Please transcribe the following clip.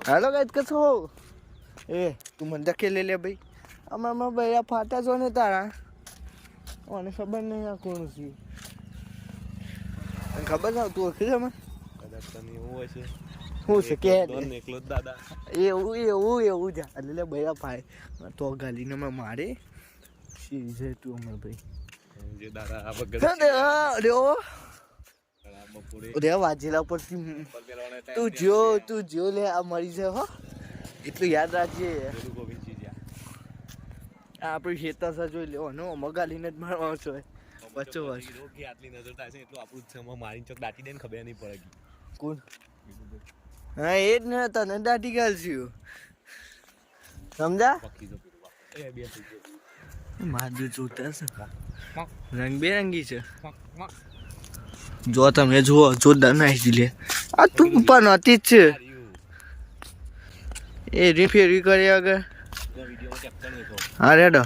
હાલો guys કશો એ તું મને ધકેલી લે ભાઈ અમારમાં ભાઈ આ ફાટા જો ને તારા મને ખબર નહીં આ કોણ છે ખબર ના તું ઓળખી છે મને કદાચ તને એવું હોય છે શું છે કે એકલો જ દાદા એવું જા એટલે ભાઈ આ ભાઈ તો ગાલીને મેં મારે સી છે તું અમે ભાઈ જે દાદા આ વગર અરે વાજેલા પરથી તું જો લે આ મરી જાય હો એટલું યાદ રાખજે આપણી ખેતર છે જોઈ લેવાનો મગાલીને જ મારવાનો છે બચ્ચો આટલી નજર થાય છે એટલું આપણું છે મારી ચોક દાટી દે ને ખબર નહીં પડે કોણ હા એ જ ને તને દાટી ગાલ છું સમજા મારું જોતા છે રંગબેરંગી છે જો તમે જુઓ જોરદાર નાખી લે આ તું પણ હતી જ છે એ રીફેરી કરી આગળ હા રેડો